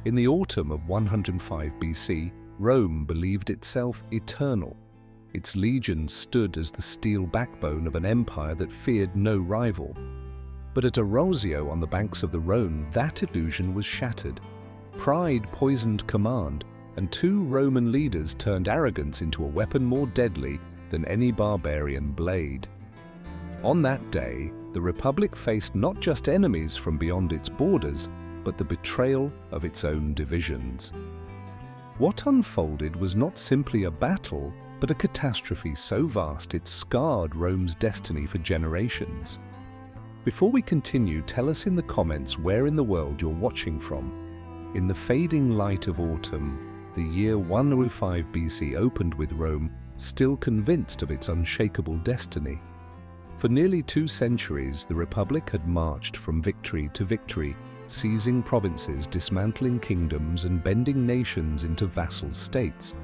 In the autumn of 105 BC, Rome believed itself eternal. Its legions stood as the steel backbone of an empire that feared no rival. But at Arausio on the banks of the Rhône, that illusion was shattered. Pride poisoned command, and two Roman leaders turned arrogance into a weapon more deadly than any barbarian blade. On that day, the Republic faced not just enemies from beyond its borders, but the betrayal of its own divisions. What unfolded was not simply a battle, but a catastrophe so vast it scarred Rome's destiny for generations. Before we continue, tell us in the comments where in the world you're watching from. In the fading light of autumn, the year 105 BC opened with Rome still convinced of its unshakable destiny. For nearly 2 centuries, the Republic had marched from victory to victory, seizing provinces, dismantling kingdoms, and bending nations into vassal states.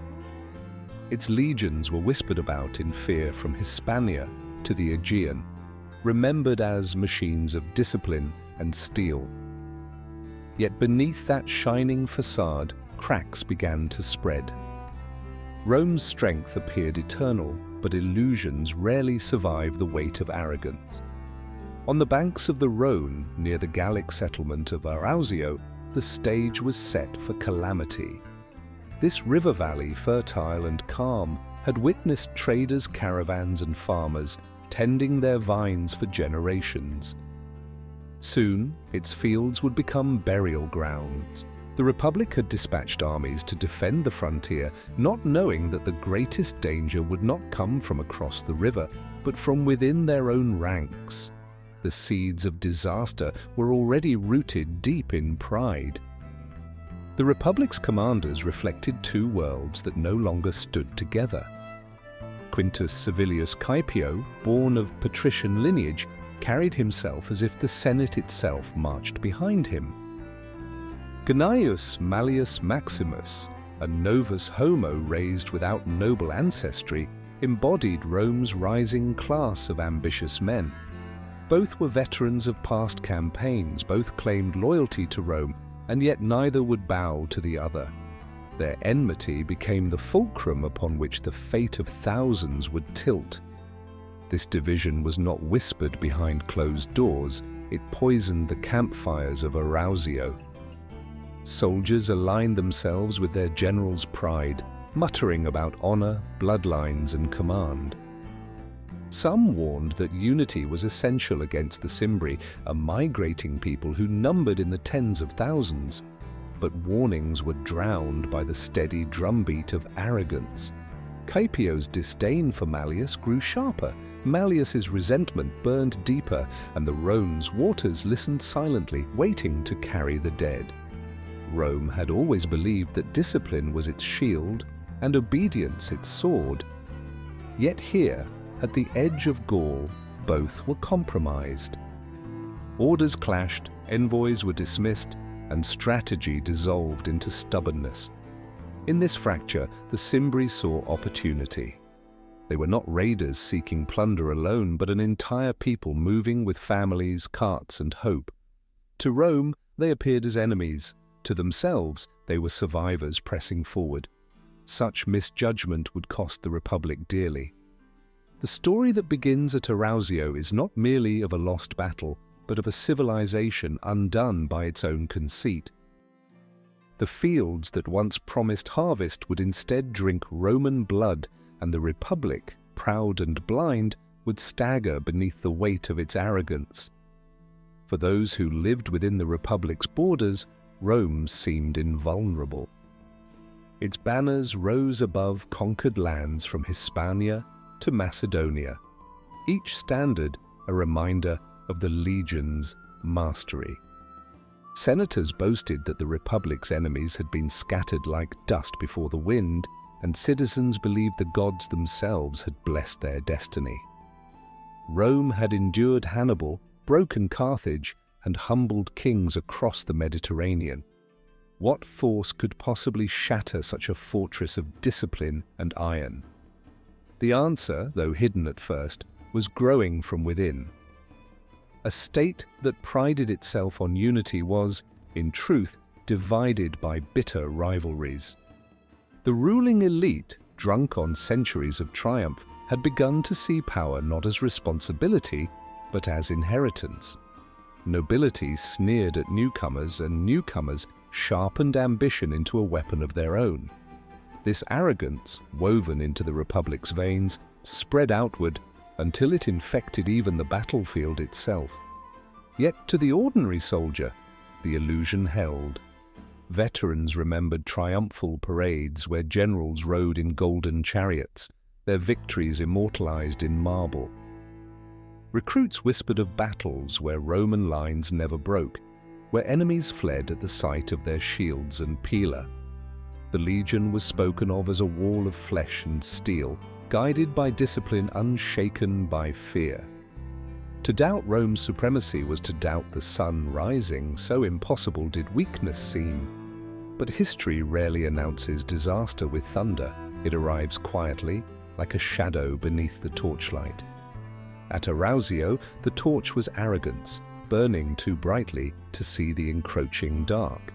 Its legions were whispered about in fear from Hispania to the Aegean, remembered as machines of discipline and steel. Yet beneath that shining facade, cracks began to spread. Rome's strength appeared eternal, but illusions rarely survive the weight of arrogance. On the banks of the Rhône, near the Gallic settlement of Arausio, the stage was set for calamity. This river valley, fertile and calm, had witnessed traders, caravans, and farmers tending their vines for generations. Soon, its fields would become burial grounds. The Republic had dispatched armies to defend the frontier, not knowing that the greatest danger would not come from across the river, but from within their own ranks. The seeds of disaster were already rooted deep in pride. The Republic's commanders reflected two worlds that no longer stood together. Quintus Servilius Caepio, born of patrician lineage, carried himself as if the Senate itself marched behind him. Gaius Marius Maximus, a novus homo raised without noble ancestry, embodied Rome's rising class of ambitious men. Both were veterans of past campaigns, both claimed loyalty to Rome, and yet neither would bow to the other. Their enmity became the fulcrum upon which the fate of thousands would tilt. This division was not whispered behind closed doors, it poisoned the campfires of Arausio. Soldiers aligned themselves with their general's pride, muttering about honor, bloodlines, and command. Some warned that unity was essential against the Cimbri, a migrating people who numbered in the tens of thousands. But warnings were drowned by the steady drumbeat of arrogance. Caepio's disdain for Mallius grew sharper, Mallius's resentment burned deeper, and the Rhone's waters listened silently, waiting to carry the dead. Rome had always believed that discipline was its shield and obedience its sword. Yet here, at the edge of Gaul, both were compromised. Orders clashed, envoys were dismissed, and strategy dissolved into stubbornness. In this fracture, the Cimbri saw opportunity. They were not raiders seeking plunder alone, but an entire people moving with families, carts, and hope. To Rome, they appeared as enemies. To themselves, they were survivors pressing forward. Such misjudgment would cost the Republic dearly. The story that begins at Arausio is not merely of a lost battle, but of a civilization undone by its own conceit. The fields that once promised harvest would instead drink Roman blood, and the Republic, proud and blind, would stagger beneath the weight of its arrogance. For those who lived within the Republic's borders, Rome seemed invulnerable. Its banners rose above conquered lands from Hispania to Macedonia, each standard a reminder of the legion's mastery. Senators boasted that the Republic's enemies had been scattered like dust before the wind, and citizens believed the gods themselves had blessed their destiny. Rome had endured Hannibal, broken Carthage, and humbled kings across the Mediterranean. What force could possibly shatter such a fortress of discipline and iron? The answer, though hidden at first, was growing from within. A state that prided itself on unity was, in truth, divided by bitter rivalries. The ruling elite, drunk on centuries of triumph, had begun to see power not as responsibility, but as inheritance. Nobility sneered at newcomers, and newcomers sharpened ambition into a weapon of their own. This arrogance, woven into the Republic's veins, spread outward until it infected even the battlefield itself. Yet to the ordinary soldier, the illusion held. Veterans remembered triumphal parades where generals rode in golden chariots, their victories immortalized in marble. Recruits whispered of battles where Roman lines never broke, where enemies fled at the sight of their shields and pila. The legion was spoken of as a wall of flesh and steel, guided by discipline unshaken by fear. To doubt Rome's supremacy was to doubt the sun rising, so impossible did weakness seem. But history rarely announces disaster with thunder. It arrives quietly, like a shadow beneath the torchlight. At Arausio, the torch was arrogance, burning too brightly to see the encroaching dark.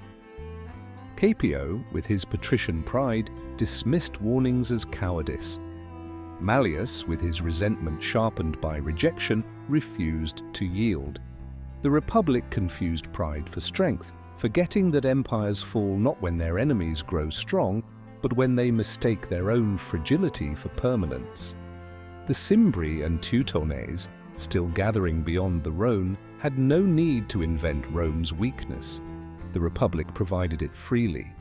Caepio, with his patrician pride, dismissed warnings as cowardice. Mallius, with his resentment sharpened by rejection, refused to yield. The Republic confused pride for strength, forgetting that empires fall not when their enemies grow strong, but when they mistake their own fragility for permanence. The Cimbri and Teutones, still gathering beyond the Rhône, had no need to invent Rome's weakness. The Republic provided it freely.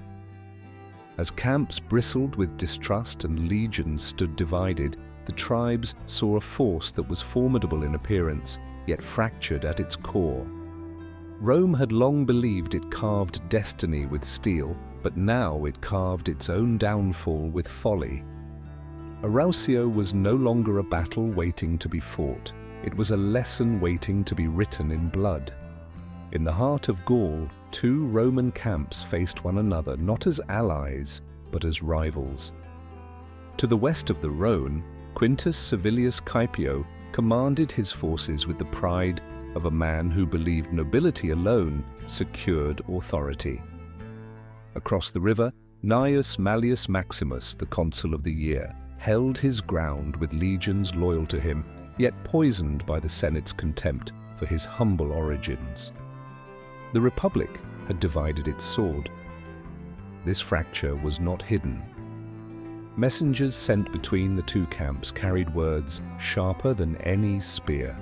As camps bristled with distrust and legions stood divided, the tribes saw a force that was formidable in appearance, yet fractured at its core. Rome had long believed it carved destiny with steel, but now it carved its own downfall with folly. Arausio was no longer a battle waiting to be fought. It was a lesson waiting to be written in blood. In the heart of Gaul, two Roman camps faced one another not as allies, but as rivals. To the west of the Rhône, Quintus Servilius Caepio commanded his forces with the pride of a man who believed nobility alone secured authority. Across the river, Gaius Marius Maximus, the consul of the year, held his ground with legions loyal to him, yet poisoned by the Senate's contempt for his humble origins. The Republic had divided its sword. This fracture was not hidden. Messengers sent between the two camps carried words sharper than any spear.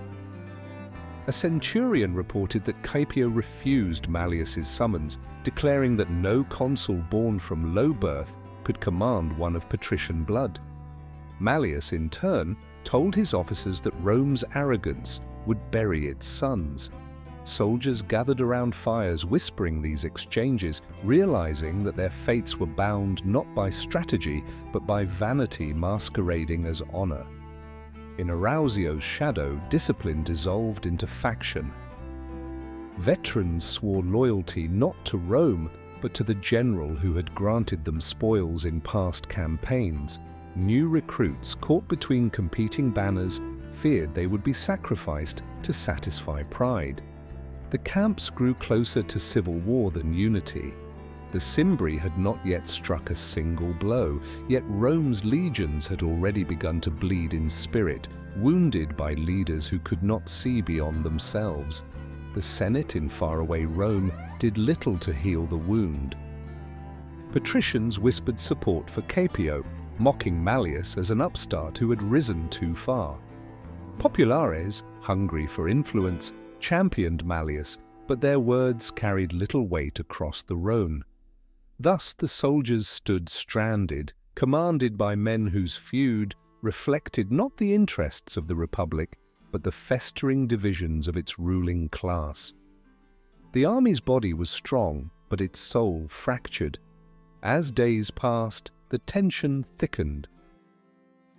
A centurion reported that Caepio refused Mallius's summons, declaring that no consul born from low birth could command one of patrician blood. Mallius, in turn, told his officers that Rome's arrogance would bury its sons. Soldiers gathered around fires whispering these exchanges, realizing that their fates were bound not by strategy, but by vanity masquerading as honor. In Arausio's shadow, discipline dissolved into faction. Veterans swore loyalty not to Rome, but to the general who had granted them spoils in past campaigns. New recruits, caught between competing banners, feared they would be sacrificed to satisfy pride. The camps grew closer to civil war than unity. The Cimbri had not yet struck a single blow, yet Rome's legions had already begun to bleed in spirit, wounded by leaders who could not see beyond themselves. The Senate in faraway Rome did little to heal the wound. Patricians whispered support for Caepio, mocking Mallius as an upstart who had risen too far. Populares, hungry for influence, championed Mallius, but their words carried little weight across the Rhône. Thus the soldiers stood stranded, commanded by men whose feud reflected not the interests of the Republic, but the festering divisions of its ruling class. The army's body was strong, but its soul fractured. As days passed, the tension thickened.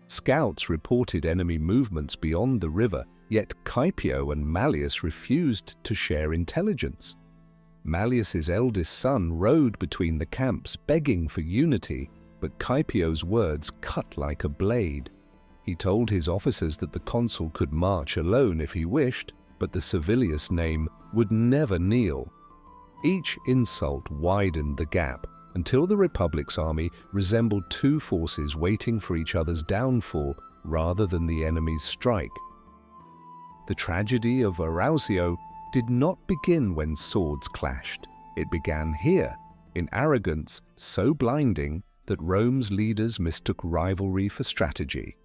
Scouts reported enemy movements beyond the river, yet Caepio and Mallius refused to share intelligence. Mallius's eldest son rode between the camps, begging for unity, but Caepio's words cut like a blade. He told his officers that the consul could march alone if he wished, but the Servilius name would never kneel. Each insult widened the gap until the Republic's army resembled two forces waiting for each other's downfall rather than the enemy's strike. The tragedy of Arausio did not begin when swords clashed. It began here, in arrogance so blinding that Rome's leaders mistook rivalry for strategy.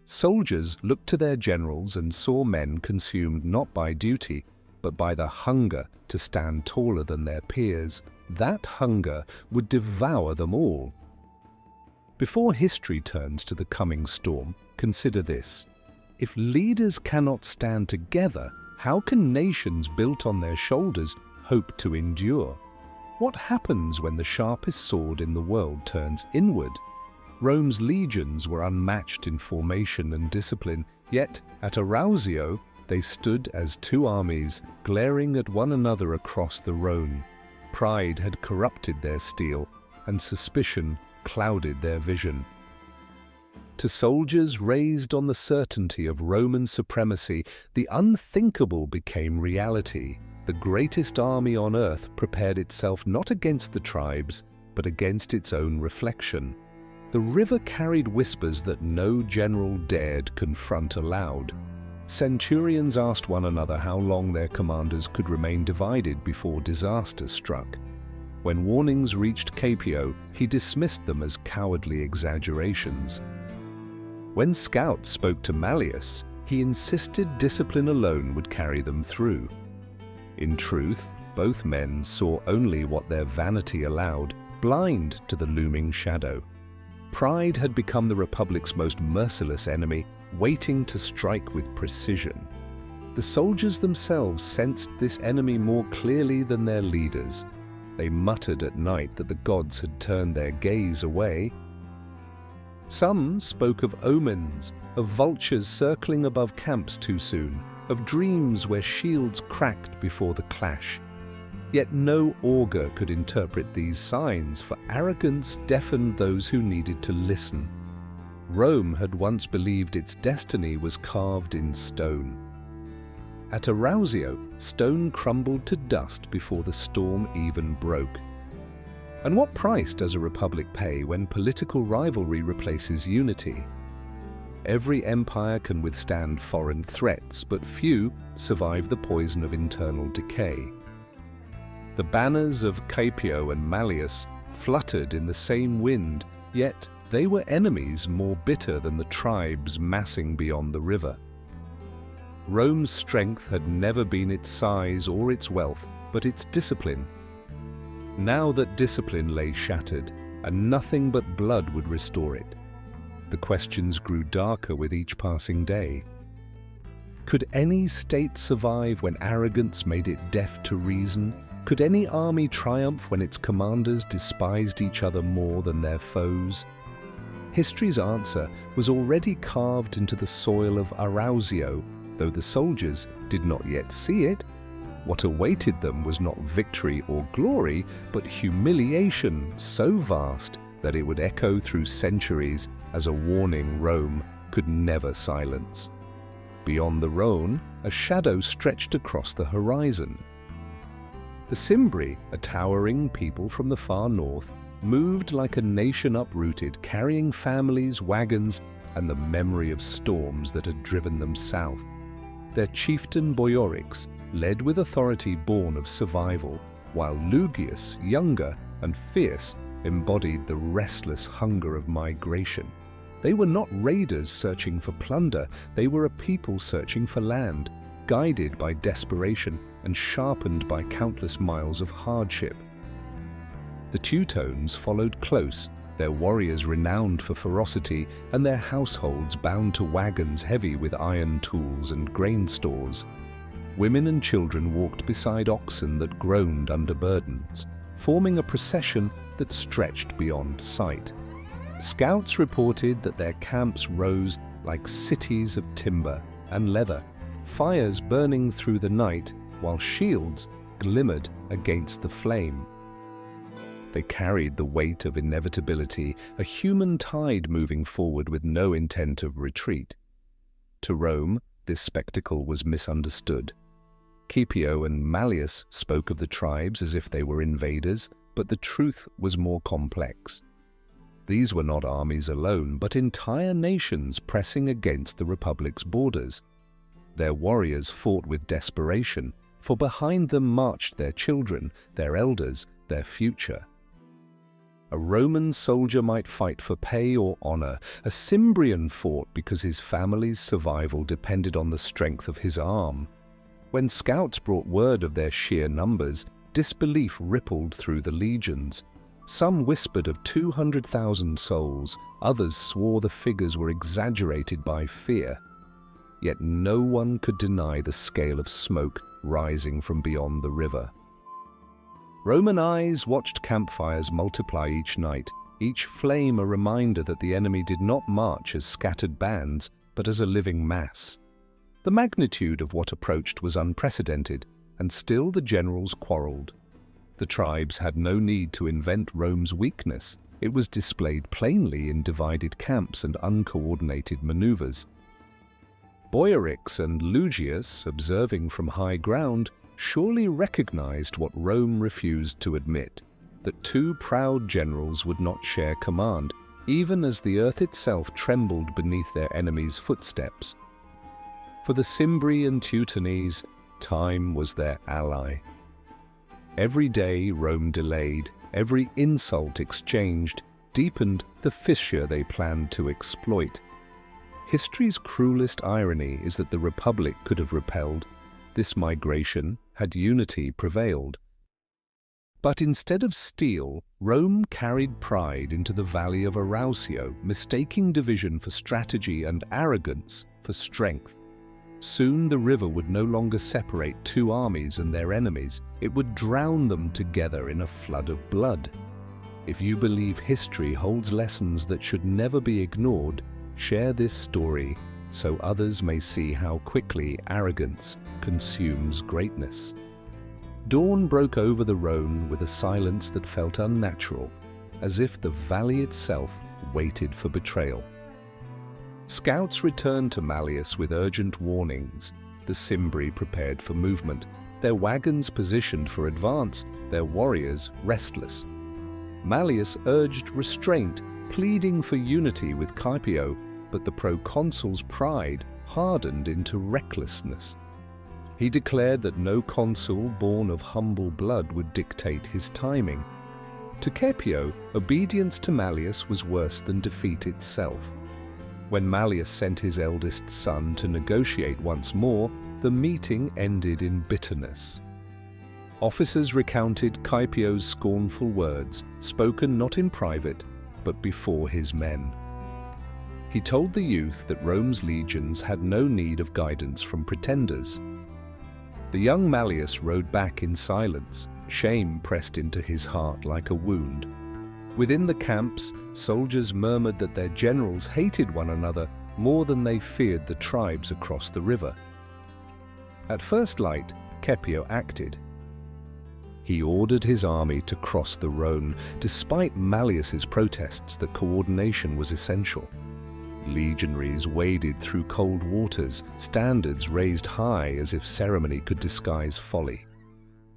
Soldiers looked to their generals and saw men consumed not by duty, but by the hunger to stand taller than their peers. That hunger would devour them all. Before history turns to the coming storm, consider this. If leaders cannot stand together, how can nations built on their shoulders hope to endure? What happens when the sharpest sword in the world turns inward? Rome's legions were unmatched in formation and discipline, yet at Arausio they stood as two armies glaring at one another across the Rhône. Pride had corrupted their steel, and suspicion clouded their vision. To soldiers raised on the certainty of Roman supremacy, the unthinkable became reality. The greatest army on earth prepared itself not against the tribes, but against its own reflection. The river carried whispers that no general dared confront aloud. Centurions asked one another how long their commanders could remain divided before disaster struck. When warnings reached Caepio, he dismissed them as cowardly exaggerations. When scouts spoke to Mallius, he insisted discipline alone would carry them through. In truth, both men saw only what their vanity allowed, blind to the looming shadow. Pride had become the Republic's most merciless enemy, waiting to strike with precision. The soldiers themselves sensed this enemy more clearly than their leaders. They muttered at night that the gods had turned their gaze away. Some spoke of omens, of vultures circling above camps too soon, of dreams where shields cracked before the clash. Yet no augur could interpret these signs, for arrogance deafened those who needed to listen. Rome had once believed its destiny was carved in stone. At Arausio, stone crumbled to dust before the storm even broke. And what price does a republic pay when political rivalry replaces unity? Every empire can withstand foreign threats, but few survive the poison of internal decay. The banners of Caepio and Mallius fluttered in the same wind, yet they were enemies more bitter than the tribes massing beyond the river. Rome's strength had never been its size or its wealth, but its discipline. Now that discipline lay shattered, and nothing but blood would restore it, the questions grew darker with each passing day. Could any state survive when arrogance made it deaf to reason? Could any army triumph when its commanders despised each other more than their foes? History's answer was already carved into the soil of Arausio, though the soldiers did not yet see it. What awaited them was not victory or glory, but humiliation so vast that it would echo through centuries as a warning Rome could never silence. Beyond the Rhône, a shadow stretched across the horizon. The Cimbri, a towering people from the far north, moved like a nation uprooted, carrying families, wagons, and the memory of storms that had driven them south. Their chieftain Boiorix led with authority born of survival, while Lugius, younger and fierce, embodied the restless hunger of migration. They were not raiders searching for plunder, they were a people searching for land, guided by desperation and sharpened by countless miles of hardship. The Teutones followed close, their warriors renowned for ferocity and their households bound to wagons heavy with iron tools and grain stores. Women and children walked beside oxen that groaned under burdens, forming a procession that stretched beyond sight. Scouts reported that their camps rose like cities of timber and leather, fires burning through the night while shields glimmered against the flame. They carried the weight of inevitability, a human tide moving forward with no intent of retreat. To Rome, this spectacle was misunderstood. Scipio and Mallius spoke of the tribes as if they were invaders, but the truth was more complex. These were not armies alone, but entire nations pressing against the Republic's borders. Their warriors fought with desperation, for behind them marched their children, their elders, their future. A Roman soldier might fight for pay or honor. A Cimbrian fought because his family's survival depended on the strength of his arm. When scouts brought word of their sheer numbers, disbelief rippled through the legions. Some whispered of 200,000 souls, others swore the figures were exaggerated by fear. Yet no one could deny the scale of smoke rising from beyond the river. Roman eyes watched campfires multiply each night, each flame a reminder that the enemy did not march as scattered bands, but as a living mass. The magnitude of what approached was unprecedented, and still the generals quarreled. The tribes had no need to invent Rome's weakness. It was displayed plainly in divided camps and uncoordinated maneuvers. Boiarix and Lugius, observing from high ground, surely recognized what Rome refused to admit, that two proud generals would not share command, even as the earth itself trembled beneath their enemies' footsteps. For the Cimbri and Teutones, time was their ally. Every day Rome delayed, every insult exchanged, deepened the fissure they planned to exploit. History's cruelest irony is that the Republic could have repelled this migration had unity prevailed. But instead of steel, Rome carried pride into the valley of Arausio, mistaking division for strategy and arrogance for strength. Soon the river would no longer separate two armies and their enemies. It would drown them together in a flood of blood. If you believe history holds lessons that should never be ignored, share this story so others may see how quickly arrogance consumes greatness. Dawn broke over the Rhône with a silence that felt unnatural, as if the valley itself waited for betrayal. Scouts returned to Mallius with urgent warnings. The Cimbri prepared for movement, their wagons positioned for advance, their warriors restless. Mallius urged restraint, pleading for unity with Scipio, but the proconsul's pride hardened into recklessness. He declared that no consul born of humble blood would dictate his timing. To Scipio, obedience to Mallius was worse than defeat itself. When Mallius sent his eldest son to negotiate once more, the meeting ended in bitterness. Officers recounted Scipio's scornful words, spoken not in private, but before his men. He told the youth that Rome's legions had no need of guidance from pretenders. The young Mallius rode back in silence, shame pressed into his heart like a wound. Within the camps, soldiers murmured that their generals hated one another more than they feared the tribes across the river. At first light, Scipio acted. He ordered his army to cross the Rhône, despite Mallius's protests that coordination was essential. Legionaries waded through cold waters, standards raised high as if ceremony could disguise folly.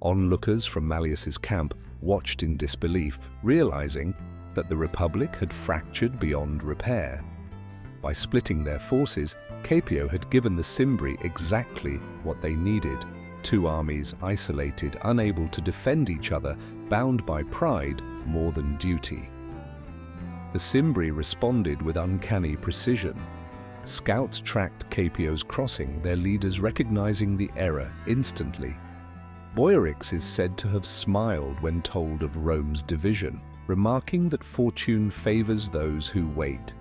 Onlookers from Mallius's camp watched in disbelief, realizing that the Republic had fractured beyond repair. By splitting their forces, Scipio had given the Cimbri exactly what they needed: two armies isolated, unable to defend each other, bound by pride more than duty. The Cimbri responded with uncanny precision. Scouts tracked Scipio's crossing, their leaders recognizing the error instantly. Boiarix is said to have smiled when told of Rome's division, remarking that fortune favors those who wait.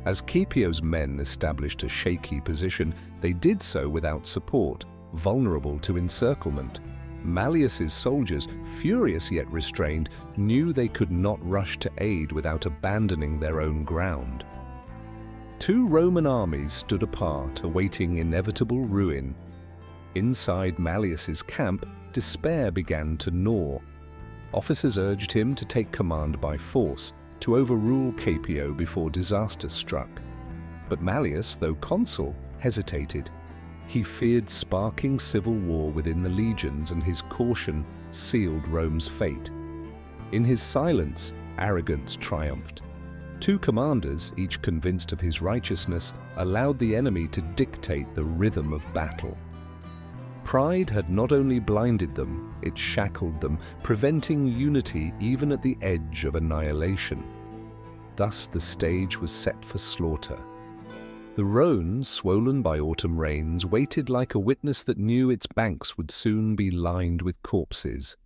As Scipio's men established a shaky position, they did so without support, vulnerable to encirclement. Mallius's soldiers, furious yet restrained, knew they could not rush to aid without abandoning their own ground. Two Roman armies stood apart, awaiting inevitable ruin. Inside Mallius's camp, despair began to gnaw. Officers urged him to take command by force, to overrule Scipio before disaster struck. But Mallius, though consul, hesitated. He feared sparking civil war within the legions, and his caution sealed Rome's fate. In his silence, arrogance triumphed. Two commanders, each convinced of his righteousness, allowed the enemy to dictate the rhythm of battle. Pride had not only blinded them, it shackled them, preventing unity even at the edge of annihilation. Thus the stage was set for slaughter. The Rhône, swollen by autumn rains, waited like a witness that knew its banks would soon be lined with corpses.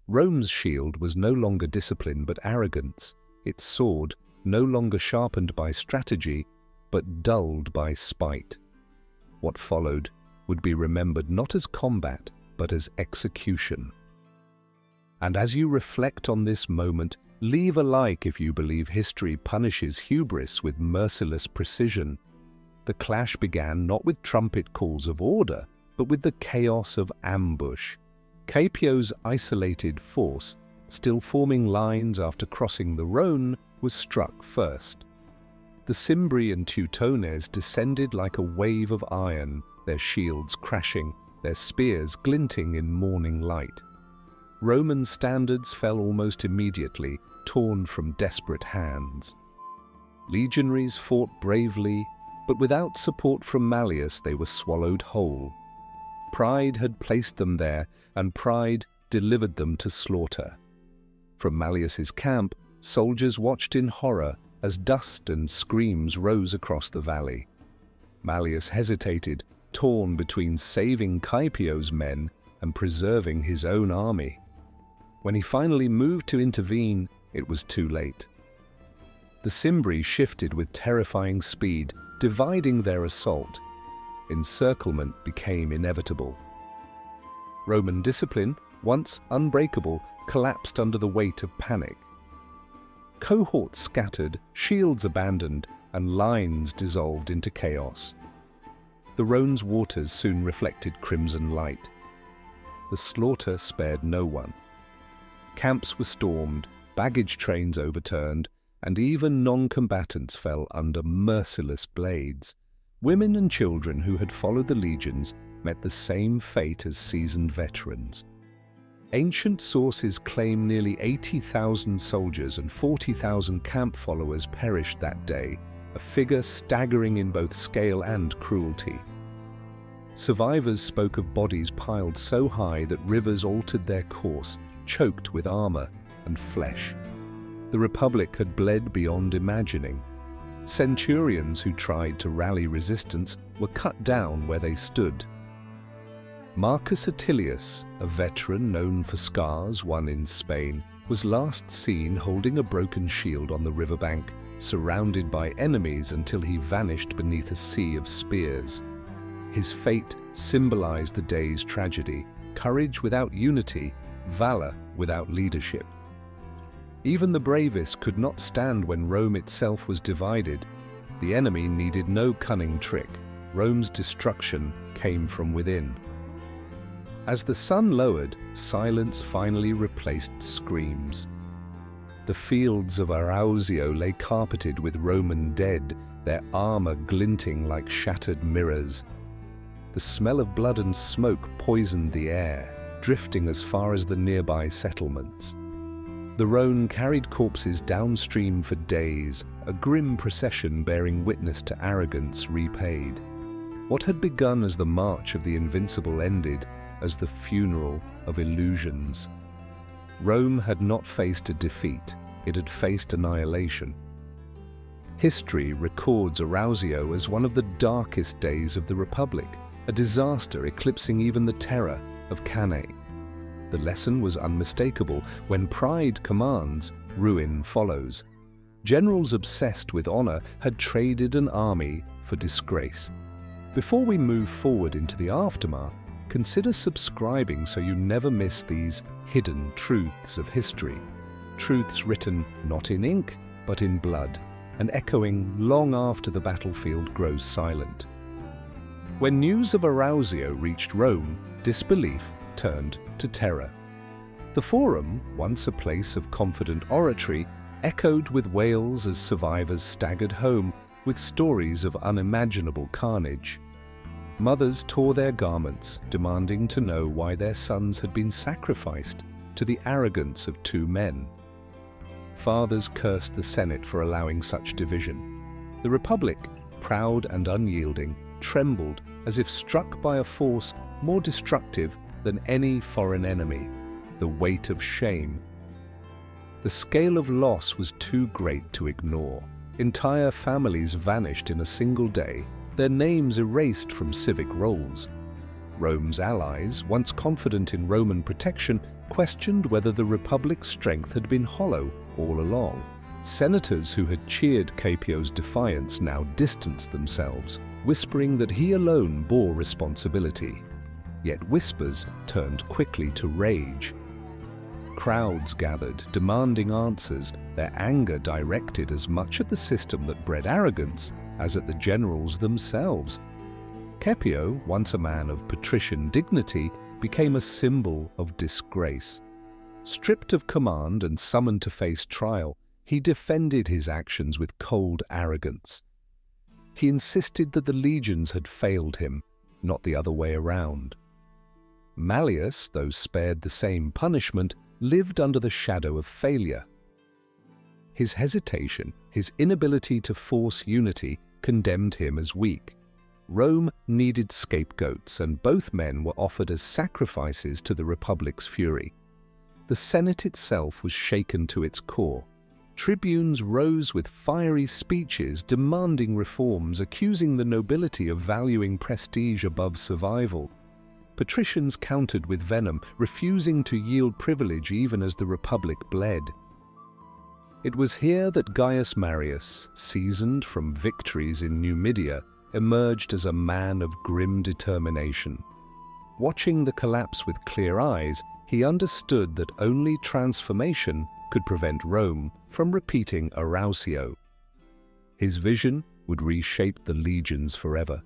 Rome's shield was no longer discipline but arrogance, its sword no longer sharpened by strategy but dulled by spite. What followed would be remembered not as combat but as execution. And as you reflect on this moment, leave a like if you believe history punishes hubris with merciless precision. The clash began not with trumpet calls of order, but with the chaos of ambush. Caepio's isolated force, still forming lines after crossing the Rhône, was struck first. The Cimbri and Teutones descended like a wave of iron, their shields crashing, their spears glinting in morning light. Roman standards fell almost immediately, torn from desperate hands. Legionaries fought bravely, but without support from Mallius they were swallowed whole. Pride had placed them there, and pride delivered them to slaughter. From Mallius's camp, soldiers watched in horror as dust and screams rose across the valley. Mallius hesitated, torn between saving Caepio's men and preserving his own army. When he finally moved to intervene, it was too late. The Cimbri shifted with terrifying speed, dividing their assault. Encirclement became inevitable. Roman discipline, once unbreakable, collapsed under the weight of panic. Cohorts scattered, shields abandoned, and lines dissolved into chaos. The Rhone's waters soon reflected crimson light. The slaughter spared no one. Camps were stormed, baggage trains overturned, and even non-combatants fell under merciless blades. Women and children who had followed the legions met the same fate as seasoned veterans. Ancient sources claim nearly 80,000 soldiers and 40,000 camp followers perished that day, a figure staggering in both scale and cruelty. Survivors spoke of bodies piled so high that rivers altered their course, choked with armor and flesh. The Republic had bled beyond imagining. Centurions who tried to rally resistance were cut down where they stood. Marcus Attilius, a veteran known for scars won in Spain, was last seen holding a broken shield on the riverbank, surrounded by enemies until he vanished beneath a sea of spears. His fate symbolized the day's tragedy: courage without unity, valor without leadership. Even the bravest could not stand when Rome itself was divided. The enemy needed no cunning trick. Rome's destruction came from within. As the sun lowered, silence finally replaced screams. The fields of Arausio lay carpeted with Roman dead, their armor glinting like shattered mirrors. The smell of blood and smoke poisoned the air, drifting as far as the nearby settlements. The Rhône carried corpses downstream for days, a grim procession bearing witness to arrogance repaid. What had begun as the march of the invincible ended as the funeral of illusions. Rome had not faced a defeat, it had faced annihilation. History records Arausio as one of the darkest days of the Republic, a disaster eclipsing even the terror of Cannae. The lesson was unmistakable: when pride commands, ruin follows. Generals obsessed with honor had traded an army for disgrace. Before we move forward into the aftermath, consider subscribing so you never miss these hidden truths of history. Truths written not in ink, but in blood, and echoing long after the battlefield grows silent. When news of Arausio reached Rome, disbelief turned to terror. The Forum, once a place of confident oratory, echoed with wails as survivors staggered home with stories of unimaginable carnage. Mothers tore their garments, demanding to know why their sons had been sacrificed to the arrogance of two men. Fathers cursed the Senate for allowing such division. The Republic, proud and unyielding, trembled as if struck by a force more destructive than any foreign enemy, the weight of shame. The scale of loss was too great to ignore. Entire families vanished in a single day, their names erased from civic rolls. Rome's allies, once confident in Roman protection, questioned whether the Republic's strength had been hollow all along. Senators who had cheered Caepio's defiance now distanced themselves, whispering that he alone bore responsibility. Yet whispers turned quickly to rage. Crowds gathered, demanding answers, their anger directed as much at the system that bred arrogance as at the generals themselves. Caepio, once a man of patrician dignity, became a symbol of disgrace. Stripped of command and summoned to face trial, he defended his actions with cold arrogance. He insisted that the legions had failed him, not the other way around. Mallius, though spared the same punishment, lived under the shadow of failure. His hesitation, his inability to force unity, condemned him as weak. Rome needed scapegoats, and both men were offered as sacrifices to the Republic's fury. The Senate itself was shaken to its core. Tribunes rose with fiery speeches demanding reforms, accusing the nobility of valuing prestige above survival. Patricians countered with venom, refusing to yield privilege even as the Republic bled. It was here that Gaius Marius, seasoned from victories in Numidia, emerged as a man of grim determination. Watching the collapse with clear eyes, he understood that only transformation could prevent Rome from repeating Arausio. His vision would reshape the legions forever.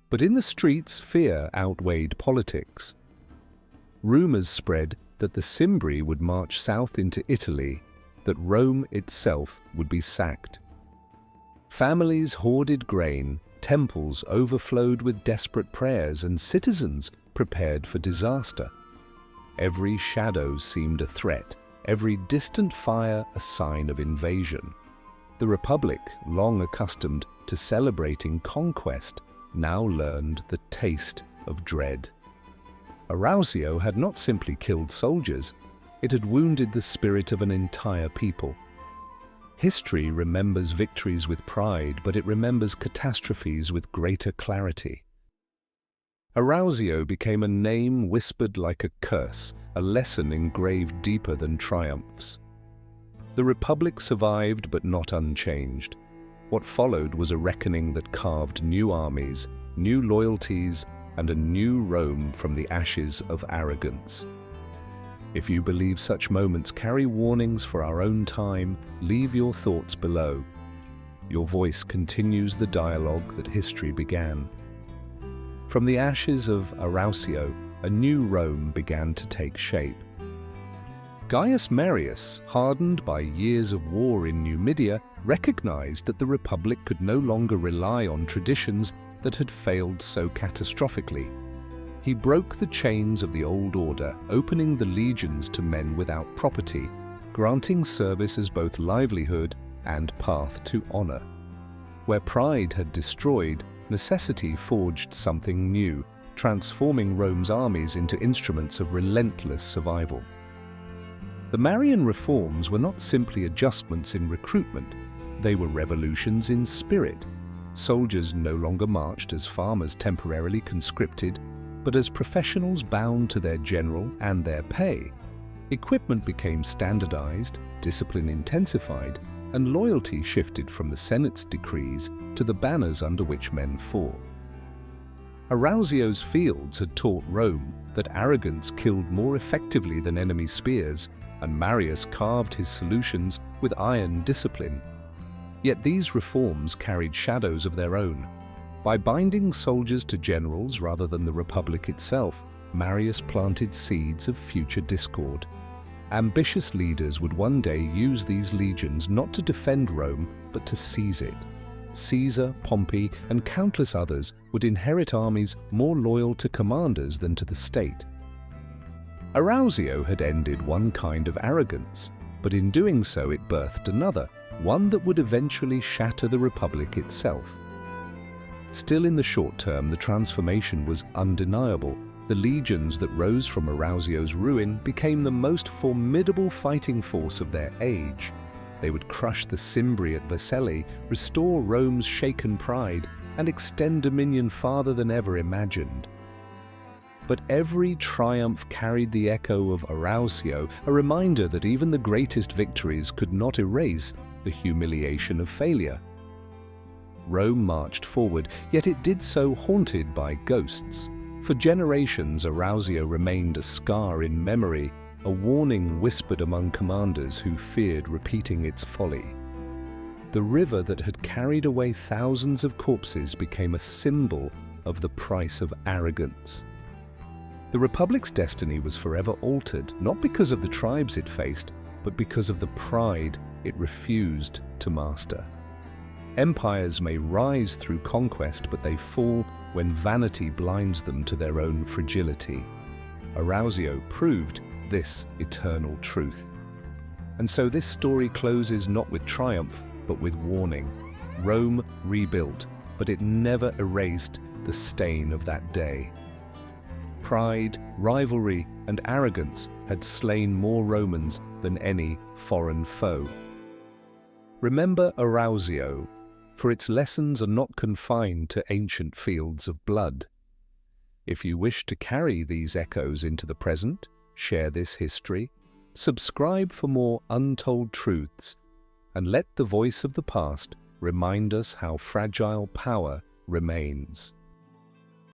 But in the streets, fear outweighed politics. Rumors spread that the Cimbri would march south into Italy, that Rome itself would be sacked. Families hoarded grain, temples overflowed with desperate prayers, and citizens prepared for disaster. Every shadow seemed a threat, every distant fire a sign of invasion. The Republic, long accustomed to celebrating conquest, now learned the taste of dread. Arausio had not simply killed soldiers, it had wounded the spirit of an entire people. History remembers victories with pride, but it remembers catastrophes with greater clarity. Arausio became a name whispered like a curse, a lesson engraved deeper than triumphs. The Republic survived, but not unchanged. What followed was a reckoning that carved new armies, new loyalties, and a new Rome from the ashes of arrogance. If you believe such moments carry warnings for our own time, leave your thoughts below. Your voice continues the dialogue that history began. From the ashes of Arausio, a new Rome began to take shape. Gaius Marius, hardened by years of war in Numidia, recognized that the Republic could no longer rely on traditions that had failed so catastrophically. He broke the chains of the old order, opening the legions to men without property, granting service as both livelihood and path to honor. Where pride had destroyed, necessity forged something new, transforming Rome's armies into instruments of relentless survival. The Marian reforms were not simply adjustments in recruitment, they were revolutions in spirit. Soldiers no longer marched as farmers temporarily conscripted, but as professionals bound to their general and their pay. Equipment became standardized, discipline intensified, and loyalty shifted from the Senate's decrees to the banners under which men fought. Arausio's fields had taught Rome that arrogance killed more effectively than enemy spears, and Marius carved his solutions with iron discipline. Yet these reforms carried shadows of their own. By binding soldiers to generals rather than the Republic itself, Marius planted seeds of future discord. Ambitious leaders would one day use these legions not to defend Rome, but to seize it. Caesar, Pompey, and countless others would inherit armies more loyal to commanders than to the state. Arausio had ended one kind of arrogance, but in doing so it birthed another, one that would eventually shatter the Republic itself. Still, in the short term, the transformation was undeniable. The legions that rose from Arausio's ruin became the most formidable fighting force of their age. They would crush the Cimbri at Vercelli, restore Rome's shaken pride, and extend dominion farther than ever imagined. But every triumph carried the echo of Arausio, a reminder that even the greatest victories could not erase the humiliation of failure. Rome marched forward, yet it did so haunted by ghosts. For generations, Arausio remained a scar in memory, a warning whispered among commanders who feared repeating its folly. The river that had carried away thousands of corpses became a symbol of the price of arrogance. The Republic's destiny was forever altered, not because of the tribes it faced, but because of the pride it refused to master. Empires may rise through conquest, but they fall when vanity blinds them to their own fragility. Arausio proved this eternal truth. And so this story closes not with triumph, but with warning. Rome rebuilt, but it never erased the stain of that day. Pride, rivalry, and arrogance had slain more Romans than any foreign foe. Remember Arausio, for its lessons are not confined to ancient fields of blood. If you wish to carry these echoes into the present, share this history, subscribe for more untold truths, and let the voice of the past remind us how fragile power remains.